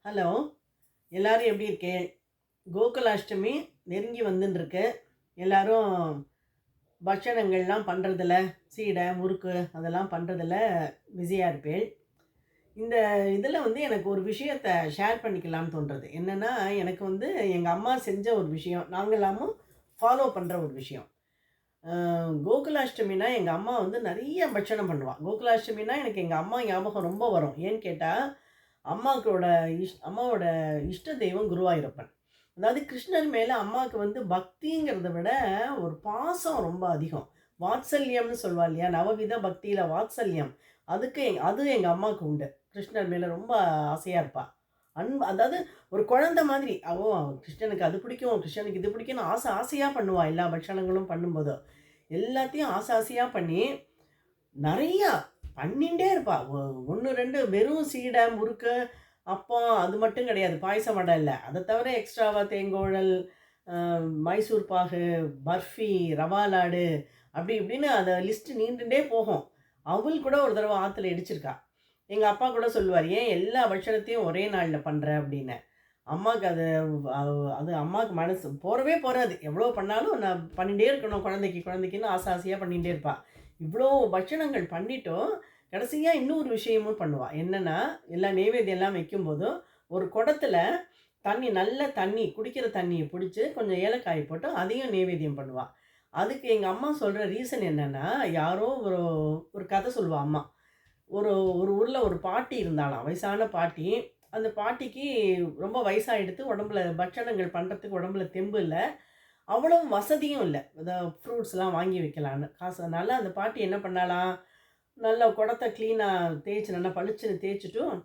Hello, எல்லாரும் எப்படி இருக்கே? கோகுலாஷ்டமி நெருங்கி வந்துன்ருக்கு. எல்லாரும் பட்சணங்கள்லாம் பண்ணுறதில, சீடை, முறுக்கு அதெல்லாம் பண்ணுறதில பிஸியா இருப்பேள். இந்த இதில எனக்கு ஒரு விஷயத்த ஷேர் பண்ணிக்கலாம்னு தோன்றது. என்னன்னா, எனக்கு எங்க அம்மா செஞ்ச ஒரு விஷயம். நாங்க எல்லாமும் ஃபாலோ பண்ற ஒரு விஷயம். கோகுலாஷ்டமினா எங்க அம்மா நெறைய பட்சணம் பண்ணுவா. கோகுலாஷ்டமினா எனக்கு எங்க அம்மா ஞாபகம் ரொம்ப வரும். ஏன்னு கேட்டா, அம்மாவோட அம்மாவோட இஷ்ட தெய்வம் குருவாயூரப்பன். அதாவது கிருஷ்ணர் மேல அம்மாவுக்கு பக்திங்கிறத விட ஒரு பாசம் ரொம்ப அதிகம். வாத்சல்யம்னு சொல்வா இல்லையா? நவவித பக்தியில வாத்சல்யம். அது எங்க அம்மாவுக்கு உண்டு. கிருஷ்ணர் மேல ரொம்ப ஆசையா இருப்பா. அதாவது ஒரு குழந்தை மாதிரி. கிருஷ்ணனுக்கு அது பிடிக்கும், கிருஷ்ணனுக்கு இது பிடிக்கும்னு ஆசை ஆசையா பண்ணுவா. எல்லா பட்சணங்களும் பண்ணும்போது. எல்லாத்தையும் ஆசை ஆசையா பண்ணி நெறையா பண்ணின்டே இருப்பா. 1, 2 வெறும் சீடை, முறுக்கு, அப்பம் அது மட்டும் கிடையாது. பாயசம் வடை இல்ல. அத தவிர எக்ஸ்ட்ராவா தேங்கோழல், அ மைசூர் பாகு, பர்ஃபி, ரவா லாடு அப்படி இப்படின்னு அந்த லிஸ்ட் நீண்டுண்டே போகும். அவல் கூட ஒரு தடவ ஆத்துல இடிச்சிருக்கா. எங்க அப்பா கூட சொல்லுவாரு, "ஏன் எல்லா பட்சணத்தையும் ஒரே நாள்ல பண்ற?" அப்படின்னு. அம்மாக்கு அது அது அம்மாக்கு மனசு போறவே போறாது. எவ்வளோ பண்ணாலும் நான் பண்ணிட்டே இருக்கணும் குழந்தைக்கு குழந்தைக்குன்னு ஆசை ஆசையா பண்ணிட்டே இருப்பா. இவ்வளோ பட்சணங்கள் பண்ணிட்டும், கடைசியா இன்னொரு விஷயமும் பண்ணுவா. என்னன்னா, எல்லா நெய்வேத்தியம்லாம் வைக்கும்போதும், ஒரு குடத்துல நல்ல தண்ணி, குடிக்கிற தண்ணிய புடிச்சு, கொஞ்சம் ஏலக்காய் போட்டு அதையும் நெய்வேத்தியம் பண்ணுவா. அதுக்கு எங்க அம்மா சொல்ற ரீசன் என்னன்னா, யாரோ ஒரு ஒரு கதை சொல்லுவா அம்மா. ஒரு ஒரு ஊர்ல ஒரு பாட்டி இருந்தாளாம். வயசான பாட்டி. அந்த பாட்டிக்கு ரொம்ப வயசாயிடுத்து. உடம்புல பட்சணங்கள் பண்றதுக்கு உடம்புல தெம்பு இல்ல. அவ்வளவு வசதியும் இல்ல. ஃப்ரூட்ஸ்லாம் வாங்கி வைக்கலான்னு. காசு அதனால அந்த பாட்டி என்ன பண்ணாளாம், நல்லா குடத்த கிளீனா தேய்ச்சு நல்லா பளிச்சுன்னு தேய்ச்சுட்டும்,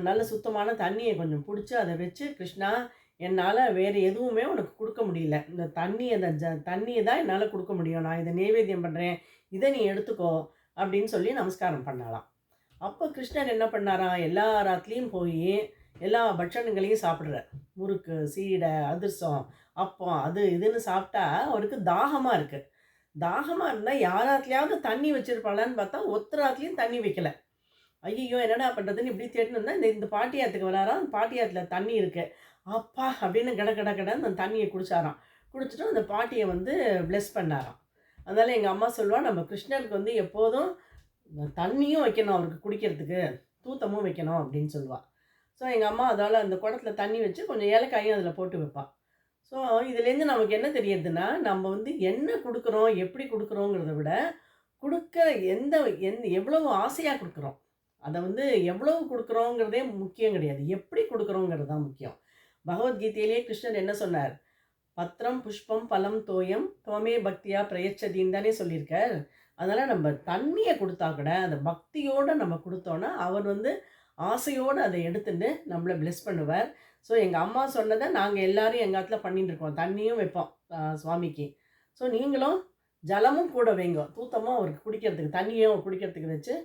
நல்ல சுத்தமான தண்ணிய கொஞ்சம் புடிச்சு அத வச்சு, "கிருஷ்ணா, என்னால வேற எதுவுமே உனக்கு குடுக்க முடியல. இந்த தண்ணிய தான் என்னால குடுக்க முடியும். நான் இத நெய்வேத்தியம் பண்றேன். இத நீ எடுத்துக்கோ." அப்படின்னு சொல்லி நமஸ்காரம் பண்ணாளாம். அப்ப கிருஷ்ணர் என்ன பண்ணாராம், எல்லார் ஆத்துலயும் போயி, எல்லா பட்சணங்களையும் சாப்பிடுறார். முறுக்கு, சீடை, அதிரசம், அப்பம் அது இதுன்னு சாப்பிட்டா அவருக்கு தாகமா இருக்கு. தாகமா இருந்தா யார் ஆத்துலயாவது தண்ணி வச்சிருப்பாளான்னு பார்த்தா, ஒருத்தர் ஆத்துலயும் தண்ணி வைக்கல. ஐய்யய்யோ! என்னடா பண்றதுன்னு இப்படி தேடின்னு இருந்தா, இந்த இந்த பாட்டி ஆத்துக்கு வராராம். அந்த பாட்டி ஆத்துல தண்ணி இருக்கு. அப்பா! அப்படின்னு கட கட கடன்னு அந்த தண்ணிய குடிச்சாராம். குடிச்சுட்டு அந்த பாட்டிய பிளெஸ் பண்ணாராம். அதனால எங்க அம்மா சொல்லுவா, "நம்ம கிருஷ்ணருக்கு எப்போதும் தண்ணியும் வைக்கணும் அவருக்கு குடிக்கிறதுக்கு, தூத்தமும் வைக்கணும்" அப்படின்னு சொல்லுவா. ஸோ எங்க அம்மா அதால அந்த குடத்துல தண்ணி வச்சு கொஞ்சம் ஏலக்காயும் அதில போட்டு வைப்பா. ஸோ இதுலேருந்து நமக்கு என்ன தெரியுதுன்னா, நம்ம என்ன குடுக்குறோம், எப்படி குடுக்குறோங்கிறத விட, குடுக்க எந்த எவ்வளவு ஆசையா குடுக்குறோம். அத எவ்வளவு குடுக்குறோங்கிறதே முக்கியம் கிடையாது. எப்படி குடுக்குறோங்கிறது தான் முக்கியம். பகவத்கீதையிலேயே கிருஷ்ணர் என்ன சொன்னார்? "பத்ரம், புஷ்பம், பலம், தோயம் துவமே பக்தியா பிரயச்சதின்னு" தானே சொல்லியிருக்கார். அதனால நம்ம தண்ணிய குடுத்தா கூட, அத பக்தியோட நம்ம குடுத்தோம்னா, அவர் ஆசையோட அத எடுத்துண்டு நம்மள பிளெஸ் பண்ணுவார். ஸோ எங்க அம்மா சொன்னத நாங்க எல்லாரும் எங்க ஆத்துல பண்ணிட்டு இருக்கோம். தண்ணியும் வைப்போம் சுவாமிக்கு. ஸோ நீங்களும் ஜலமும் கூட வைங்கோ. தூத்தமும் அவருக்கு குடிக்கிறதுக்கு, தண்ணியும் குடிக்கிறதுக்கு வச்சு,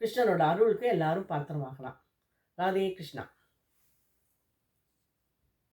கிருஷ்ணரோட அருளுக்கு எல்லாரும் பாத்திரமாகலாம். ராதே கிருஷ்ணா.